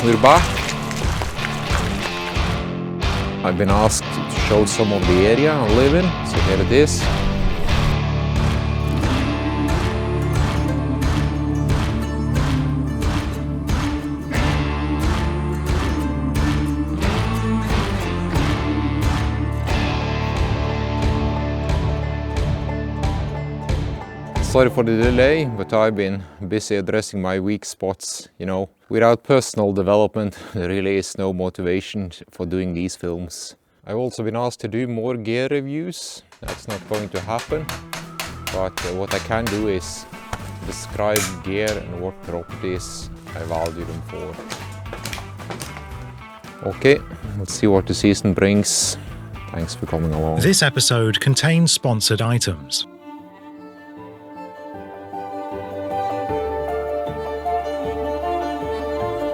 we're back. I've been asked to show some of the area I live in, so here it is. Sorry for the delay, but I've been busy addressing my weak spots, you know. Without personal development, there really is no motivation for doing these films. I've also been asked to do more gear reviews. That's not going to happen, but what I can do is describe gear and what properties I value them for. Okay, let's see what the season brings. Thanks for coming along. This episode contains sponsored items.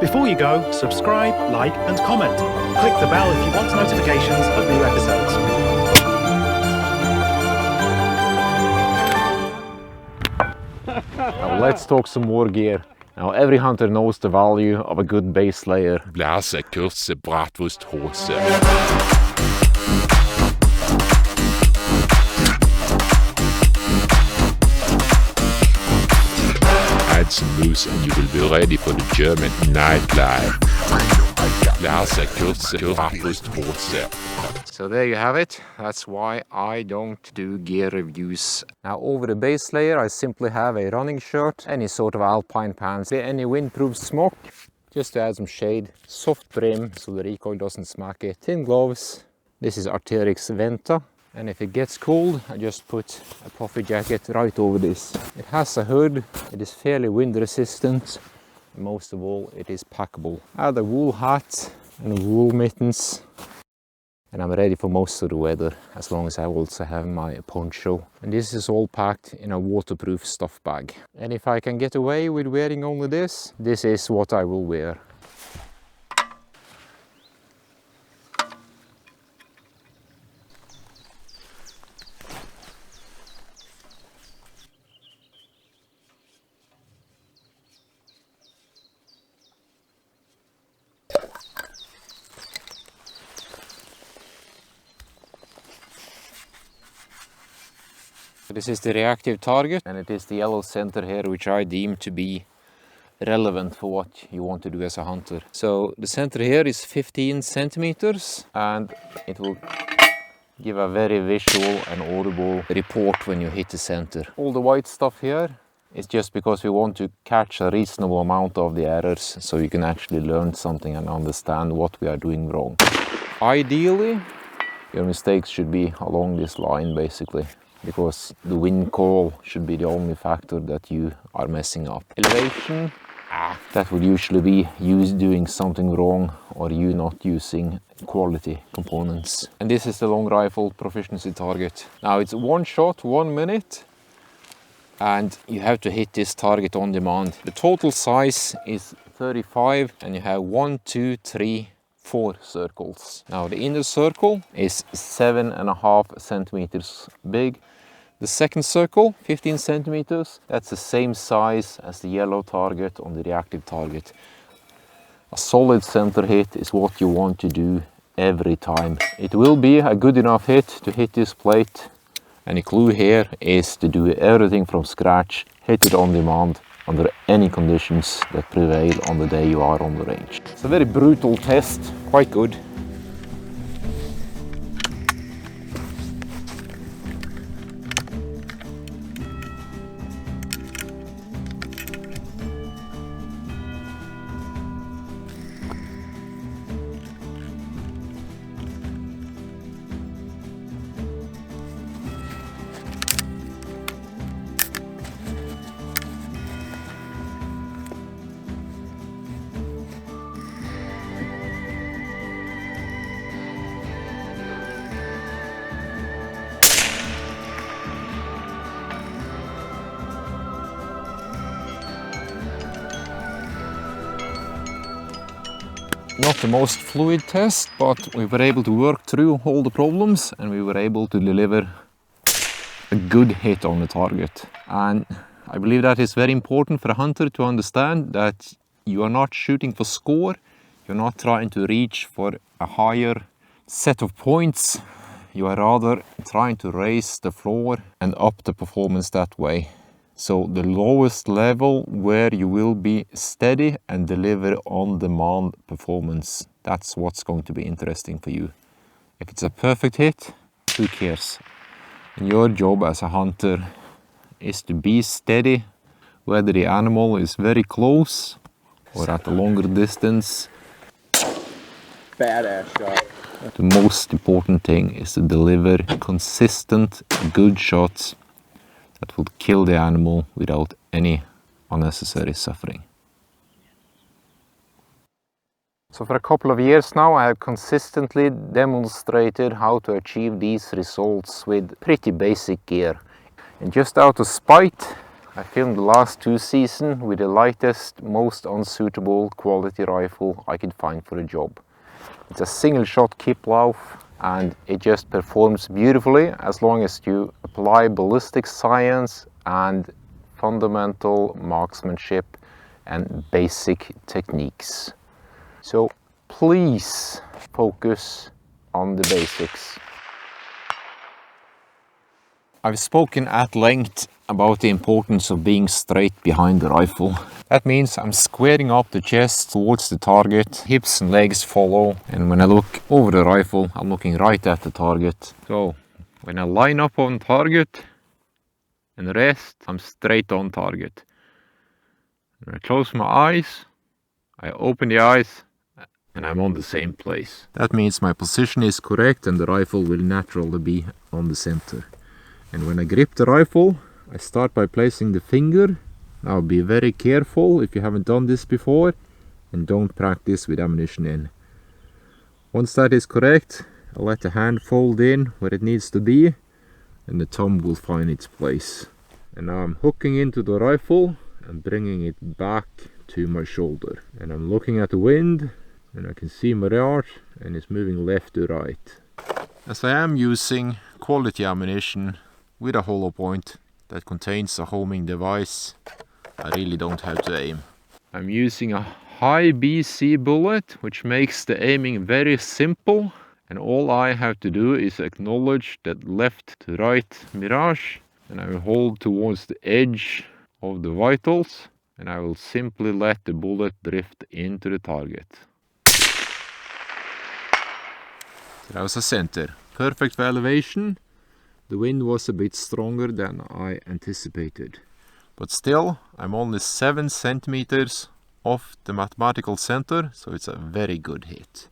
Before you go, subscribe, like and comment. Click the bell if you want notifications of new episodes. Now let's talk some more gear. Now every hunter knows the value of a good base layer. Blase, kurze, bratwursthose. Add some moose and you will be ready for the German nightlife. Blase, kurze, bratwursthose. So there you have it. That's why I don't do gear reviews. Now over the base layer I simply have a running shirt, any sort of alpine pants, any windproof smock, just to add some shade, soft brim so the recoil doesn't smack it, thin gloves. This is Arc'teryx Venta, and if it gets cold I just put a puffy jacket right over this. It has a hood, it is fairly wind resistant, and most of all it is packable. Add a wool hat and wool mittens. And I'm ready for most of the weather, as long as I also have my poncho. And this is all packed in a waterproof stuff bag. And if I can get away with wearing only this is what I will wear. This is the reactive target, and it is the yellow center here which I deem to be relevant for what you want to do as a hunter. So the center here is 15 centimeters and it will give a very visual and audible report when you hit the center. All the white stuff here is just because we want to catch a reasonable amount of the errors so you can actually learn something and understand what we are doing wrong. Ideally, your mistakes should be along this line basically, because the wind call should be the only factor that you are messing up. Elevation, that would usually be you doing something wrong or you not using quality components. And this is the long rifle proficiency target. Now it's one shot, 1 minute, and you have to hit this target on demand. The total size is 35 and you have 1, 2, 3, 4 circles. Now the inner circle is 7.5 centimeters big. The second circle, 15 centimeters, that's the same size as the yellow target on the reactive target. A solid center hit is what you want to do every time. It will be a good enough hit to hit this plate, and the clue here is to do everything from scratch, hit it on demand under any conditions that prevail on the day you are on the range. It's a very brutal test, quite good. Not the most fluid test, but we were able to work through all the problems and we were able to deliver a good hit on the target. And I believe that is very important for a hunter to understand that you are not shooting for score, You're not trying to reach for a higher set of points. You are rather trying to raise the floor and up the performance that way. So the lowest level where you will be steady and deliver on-demand performance. That's what's going to be interesting for you. If it's a perfect hit, who cares? And your job as a hunter is to be steady, whether the animal is very close or at a longer distance. Badass shot. The most important thing is to deliver consistent, good shots that will kill the animal without any unnecessary suffering. So for a couple of years now, I have consistently demonstrated how to achieve these results with pretty basic gear. And just out of spite, I filmed the last 2 seasons with the lightest, most unsuitable quality rifle I could find for the job. It's a single shot Kipplauf and it just performs beautifully as long as you apply ballistic science and fundamental marksmanship and basic techniques. So please focus on the basics. I've spoken at length about the importance of being straight behind the rifle. That means I'm squaring up the chest towards the target, hips and legs follow, and when I look over the rifle, I'm looking right at the target. So when I line up on target and rest, I'm straight on target. When I close my eyes, I open the eyes, and I'm on the same place. That means my position is correct and the rifle will naturally be on the center. And when I grip the rifle, I start by placing the finger. Now be very careful if you haven't done this before and don't practice with ammunition in. Once that is correct, I'll let the hand fold in where it needs to be and the thumb will find its place. And now I'm hooking into the rifle and bringing it back to my shoulder. And I'm looking at the wind and I can see my dart and it's moving left to right. As I am using quality ammunition with a hollow point that contains a homing device, I really don't have to aim. I'm using a high BC bullet, which makes the aiming very simple, and all I have to do is acknowledge that left to right mirage, and I will hold towards the edge of the vitals, and I will simply let the bullet drift into the target. So that was a center. Perfect for elevation. The wind was a bit stronger than I anticipated. But still, I'm only 7 centimeters off the mathematical center, so it's a very good hit.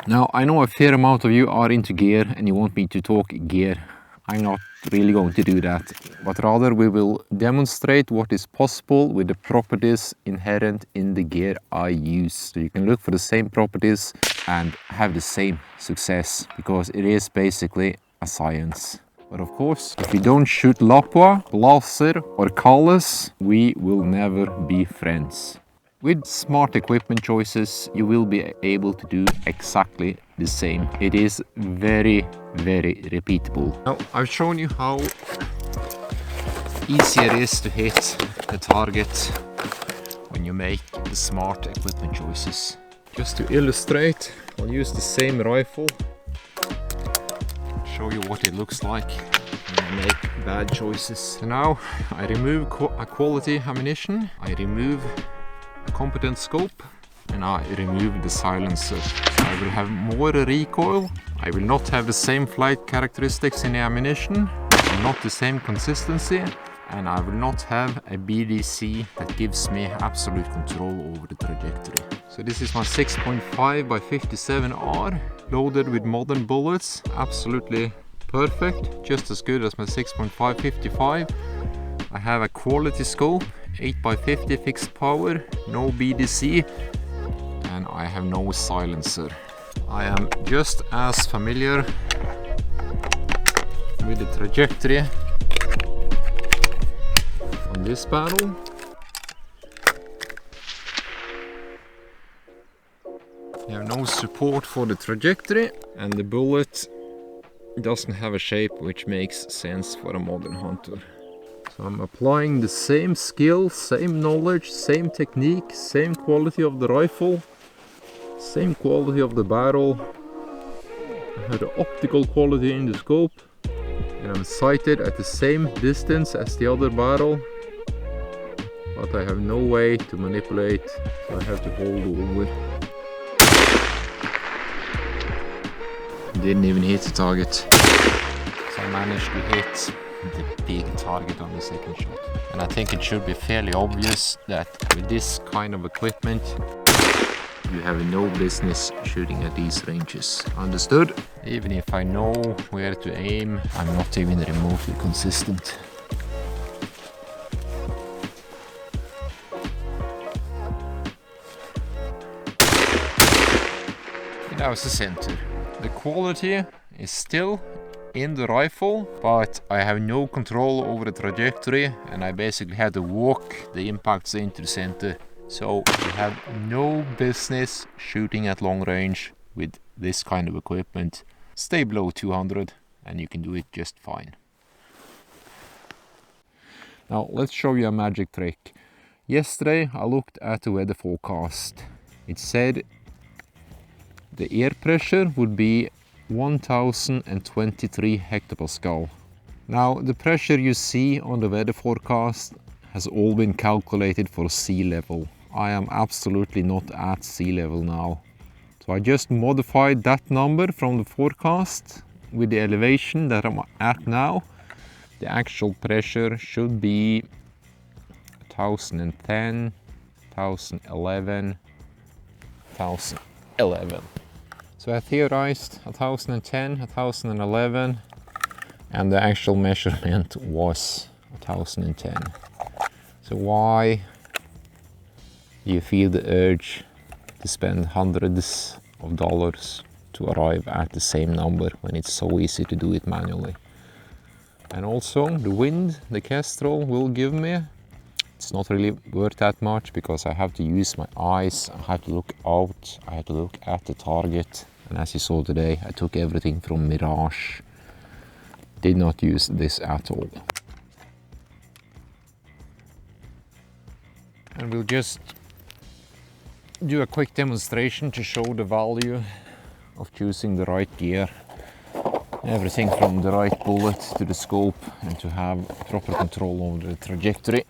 Now, I know a fair amount of you are into gear and you want me to talk gear. I'm not really going to do that, but rather we will demonstrate what is possible with the properties inherent in the gear I use. So you can look for the same properties and have the same success, because it is basically a science. But of course, if we don't shoot Lapua, Blaser or Kalles, we will never be friends. With smart equipment choices, you will be able to do exactly the same. It is very, very repeatable. Now, I've shown you how easy it is to hit the target when you make the smart equipment choices. Just to illustrate, I'll use the same rifle. Show you what it looks like when I make bad choices. So now I remove a quality ammunition, I remove a competent scope, and I remove the silencer. So I will have more recoil, I will not have the same flight characteristics in the ammunition, not the same consistency, and I will not have a BDC that gives me absolute control over the trajectory. So this is my 6.5 by 57R, loaded with modern bullets, absolutely perfect, just as good as my 6.5 55. I have a quality scope, 8 by 50 fixed power, no BDC, and I have no silencer. I am just as familiar with the trajectory on this barrel. You have no support for the trajectory, and the bullet doesn't have a shape which makes sense for a modern hunter. So I'm applying the same skill, same knowledge, same technique, same quality of the rifle same quality of the barrel. I have the optical quality in the scope, and I'm sighted at the same distance as the other barrel, but I have no way to manipulate, so I have to hold over. Didn't even hit the target, so I managed to hit the big target on the second shot. And I think it should be fairly obvious that with this kind of equipment you have no business shooting at these ranges. Understood? Even if I know where to aim, I'm not even remotely consistent. And that was the center. The quality is still in the rifle, but I have no control over the trajectory, and I basically had to walk the impacts into the center. So you have no business shooting at long range with this kind of equipment. Stay below 200 and you can do it just fine. Now let's show you a magic trick. Yesterday I looked at the weather forecast. It said the air pressure would be 1023 hectopascal. Now the pressure you see on the weather forecast has all been calculated for sea level. I am absolutely not at sea level now. So I just modified that number from the forecast with the elevation that I'm at now. The actual pressure should be 1010, 1011, 1011. So I theorized 1010, 1011, and the actual measurement was 1010. So why you feel the urge to spend hundreds of dollars to arrive at the same number when it's so easy to do it manually? And also the wind the Kestrel will give me, it's not really worth that much because I have to use my eyes, I have to look out, I have to look at the target. And as you saw today, I took everything from Mirage. Did not use this at all. And we'll just do a quick demonstration to show the value of choosing the right gear. Everything from the right bullet to the scope, and to have proper control over the trajectory.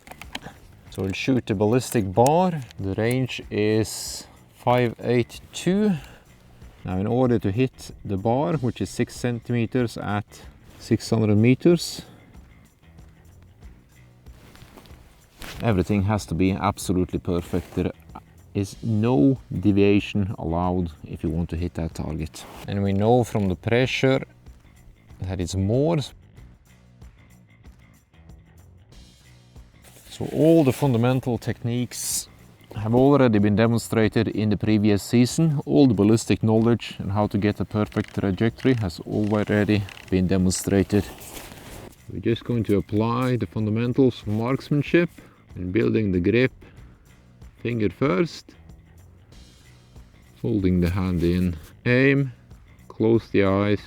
So we'll shoot the ballistic bar. The range is 582. Now in order to hit the bar, which is 6 centimeters at 600 meters, everything has to be absolutely perfect. There is no deviation allowed if you want to hit that target. And we know from the pressure that it's more. So all the fundamental techniques have already been demonstrated in the previous season. All the ballistic knowledge and how to get a perfect trajectory has already been demonstrated. We're just going to apply the fundamentals of marksmanship and building the grip. Finger first, folding the hand in, aim, close the eyes,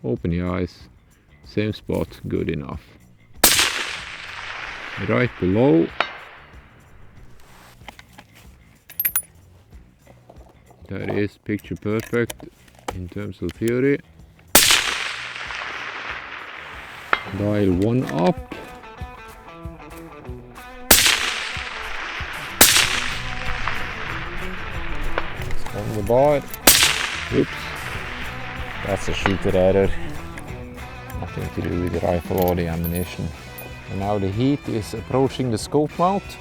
open the eyes, same spot, good enough. Right below, that is picture perfect in terms of fury. Dial one up. On the bar. Oops. That's a shooter error. Nothing to do with the rifle or the ammunition. And now the heat is approaching the scope mount,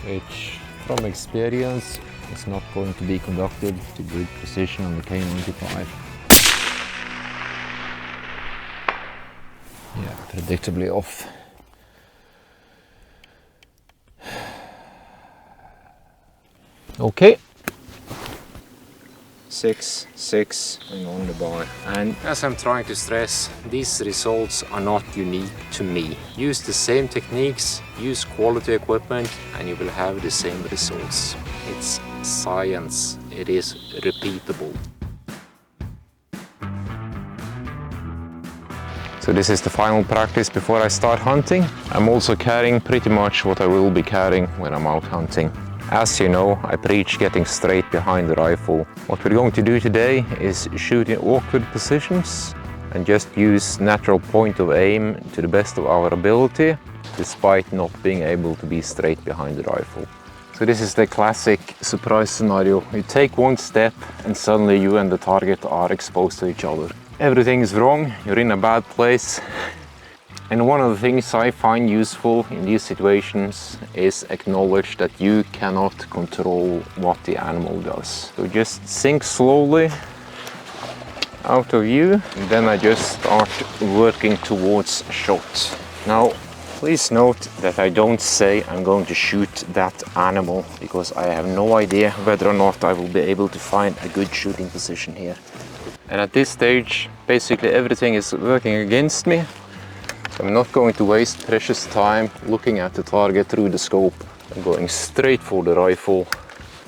which from experience is not going to be conducted to good precision on the K95. Yeah, predictably off. Okay. 6, 6, and on the bar. And as I'm trying to stress, these results are not unique to me. Use the same techniques, use quality equipment, and you will have the same results. It's science. It is repeatable. So this is the final practice before I start hunting. I'm also carrying pretty much what I will be carrying when I'm out hunting. As you know, I preach getting straight behind the rifle. What we're going to do today is shoot in awkward positions and just use natural point of aim to the best of our ability, despite not being able to be straight behind the rifle. So this is the classic surprise scenario. You take one step and suddenly you and the target are exposed to each other. Everything is wrong, you're in a bad place. And one of the things I find useful in these situations is acknowledge that you cannot control what the animal does. So just sink slowly out of view, and then I just start working towards a shot. Now, please note that I don't say I'm going to shoot that animal, because I have no idea whether or not I will be able to find a good shooting position here. And at this stage, basically everything is working against me. So I'm not going to waste precious time looking at the target through the scope. I'm going straight for the rifle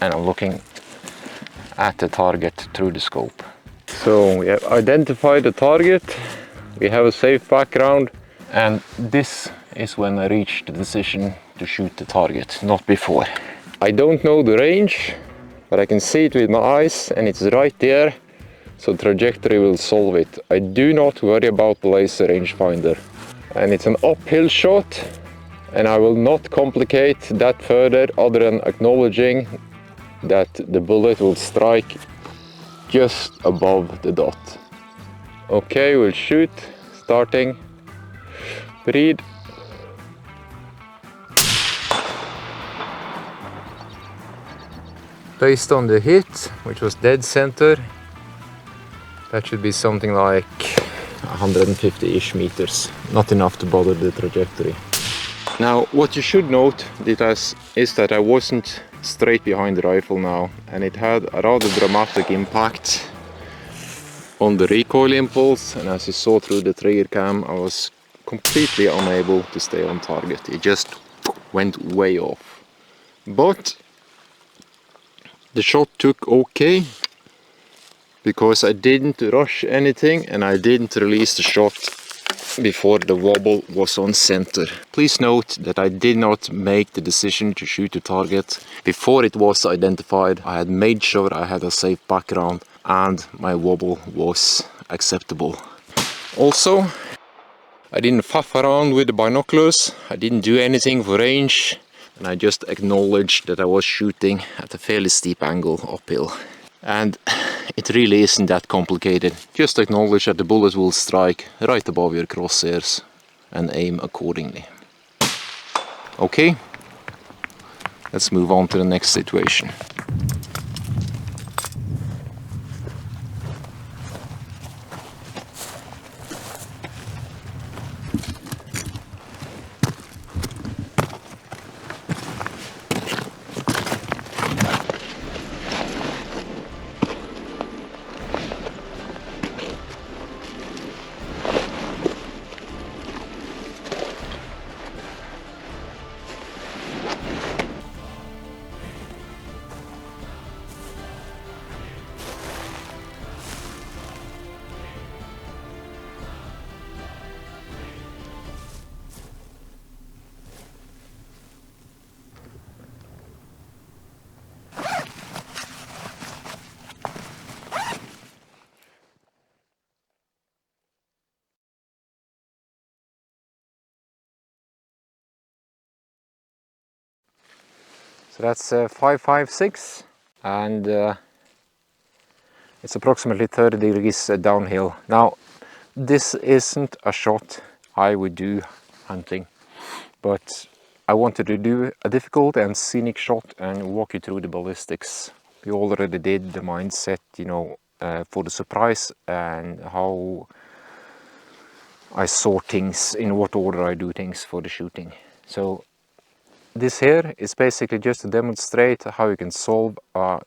and I'm looking at the target through the scope. So we have identified the target, we have a safe background, and this is when I reach the decision to shoot the target, not before. I don't know the range, but I can see it with my eyes and it's right there, so trajectory will solve it. I do not worry about the laser rangefinder. And it's an uphill shot, and I will not complicate that further other than acknowledging that the bullet will strike just above the dot. Okay, we'll shoot, starting, breathe. Based on the hit, which was dead center, that should be something like 150-ish meters, not enough to bother the trajectory. Now, what you should note is that I wasn't straight behind the rifle now, and it had a rather dramatic impact on the recoil impulse, and as you saw through the trigger cam, I was completely unable to stay on target. It just went way off. But the shot took okay, because I didn't rush anything and I didn't release the shot before the wobble was on center. Please note that I did not make the decision to shoot the target before it was identified. I had made sure I had a safe background and my wobble was acceptable. Also, I didn't faff around with the binoculars, I didn't do anything for range, and I just acknowledged that I was shooting at a fairly steep angle uphill. And it really isn't that complicated. Just acknowledge that the bullet will strike right above your crosshairs and aim accordingly. Okay, let's move on to the next situation. So that's 556, and it's approximately 30 degrees downhill. Now, this isn't a shot I would do hunting, but I wanted to do a difficult and scenic shot and walk you through the ballistics. We already did the mindset, you know, for the surprise and how I sort things, in what order I do things for the shooting. So this here is basically just to demonstrate how you can solve a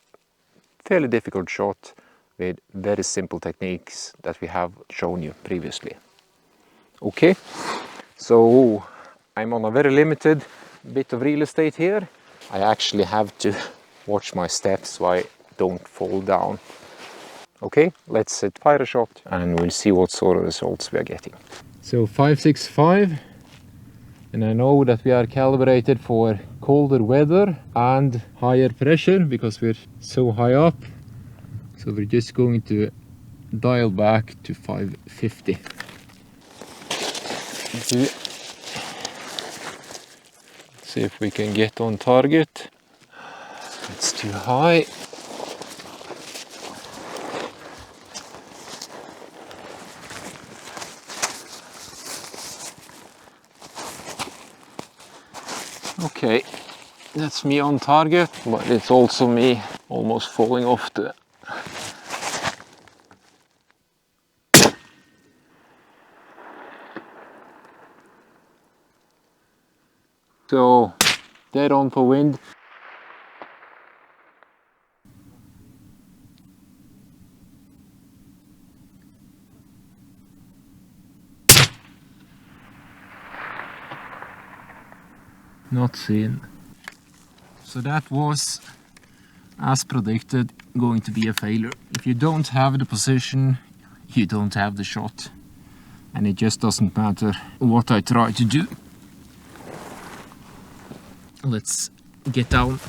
fairly difficult shot with very simple techniques that we have shown you previously. Okay, so I'm on a very limited bit of real estate here. I actually have to watch my steps so I don't fall down. Okay, let's fire a shot and we'll see what sort of results we are getting. So 565. And I know that we are calibrated for colder weather and higher pressure because we're so high up. So we're just going to dial back to 550. See if we can get on target. It's too high. Okay, that's me on target, but it's also me almost falling off the... So, dead on for wind. Not seen. So that was, as predicted, going to be a failure. If you don't have the position, you don't have the shot. And it just doesn't matter what I try to do. Let's get down.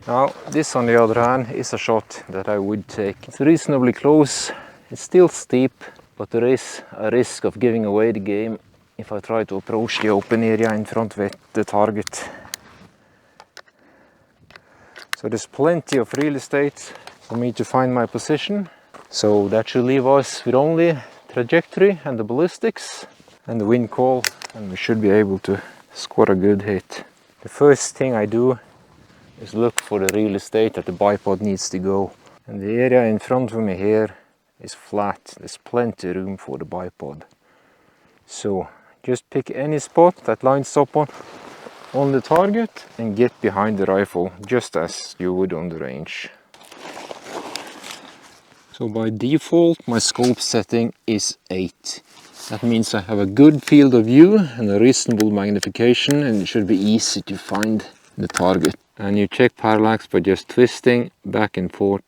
Now, this on the other hand is a shot that I would take. It's reasonably close, it's still steep, but there is a risk of giving away the game if I try to approach the open area in front of the target. So there's plenty of real estate for me to find my position. So that should leave us with only trajectory and the ballistics and the wind call, and we should be able to score a good hit. The first thing I do is look for the real estate that the bipod needs to go. And the area in front of me here is flat. There's plenty of room for the bipod. So just pick any spot that lines up on the target and get behind the rifle, just as you would on the range. So by default my scope setting is 8. That means I have a good field of view and a reasonable magnification, and it should be easy to find the target. And you check parallax by just twisting back and forth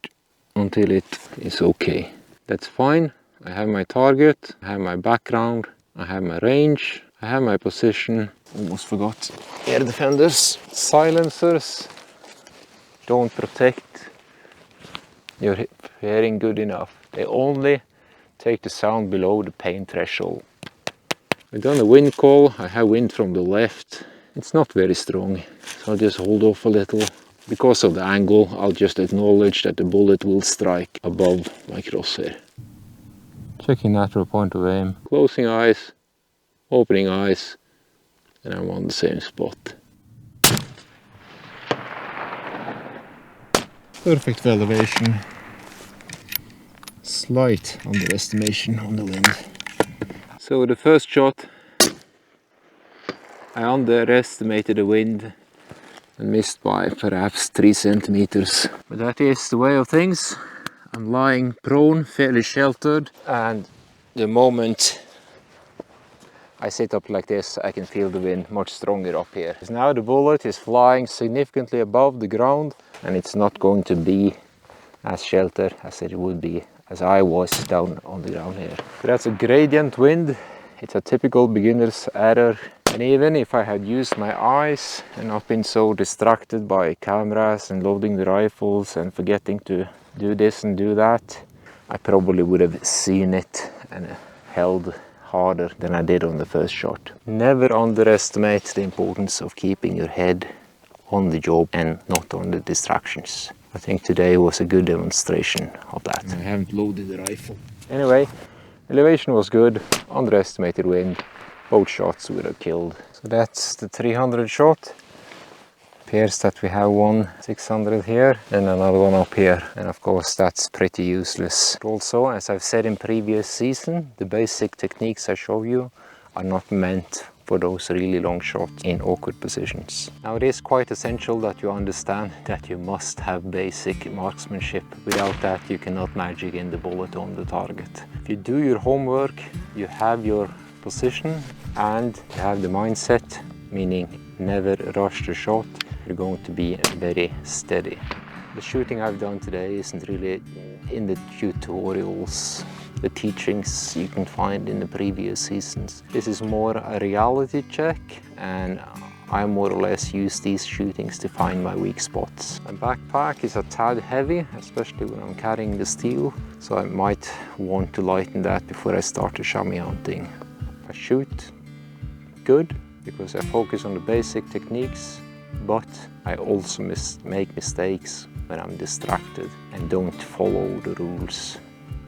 until it is okay. That's fine. I have my target, I have my background, I have my range, I have my position. Almost forgot. Air defenders, silencers don't protect your hearing good enough. They only take the sound below the pain threshold. I've done a wind call. I have wind from the left. It's not very strong, so I'll just hold off a little. Because of the angle, I'll just acknowledge that the bullet will strike above my crosshair. Checking natural point of aim. Closing eyes, opening eyes, and I'm on the same spot. Perfect elevation. Slight underestimation on the wind. So the first shot, I underestimated the wind and missed by perhaps 3 centimeters. But that is the way of things. I'm lying prone, fairly sheltered, and the moment I sit up like this, I can feel the wind much stronger up here. Now the bullet is flying significantly above the ground, and it's not going to be as sheltered as it would be as I was down on the ground here. But that's a gradient wind. It's a typical beginner's error. And even if I had used my eyes and not been so distracted by cameras and loading the rifles and forgetting to do this and do that, I probably would have seen it and held harder than I did on the first shot. Never underestimate the importance of keeping your head on the job and not on the distractions. I think today was a good demonstration of that. I haven't loaded the rifle. Anyway, elevation was good, underestimated wind. Both shots would have killed. So that's the 300 shot. Appears that we have one 600 here and another one up here. And of course that's pretty useless. Also, as I've said in previous season, the basic techniques I show you are not meant for those really long shots in awkward positions. Now it is quite essential that you understand that you must have basic marksmanship. Without that you cannot magic in the bullet on the target. If you do your homework, you have your position and you have the mindset, meaning never rush the shot, you're going to be very steady. The shooting I've done today isn't really in the tutorials, the teachings you can find in the previous seasons. This is more a reality check, and I more or less use these shootings to find my weak spots. My backpack is a tad heavy, especially when I'm carrying the steel, so I might want to lighten that before I start the chamois hunting. I shoot good because I focus on the basic techniques, but I also make mistakes when I'm distracted and don't follow the rules.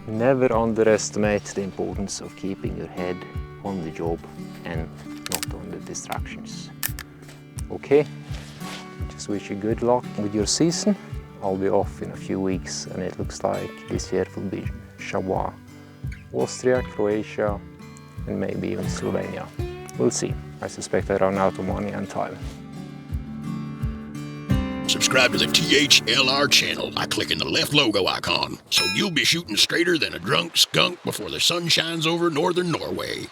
Never underestimate the importance of keeping your head on the job and not on the distractions. Okay, just wish you good luck with your season. I'll be off in a few weeks and it looks like this year will be chamois, Austria, Croatia and maybe even Slovenia. We'll see. I suspect I run out of money and time. Subscribe to the THLR channel by clicking the left logo icon, so you'll be shooting straighter than a drunk skunk before the sun shines over northern Norway.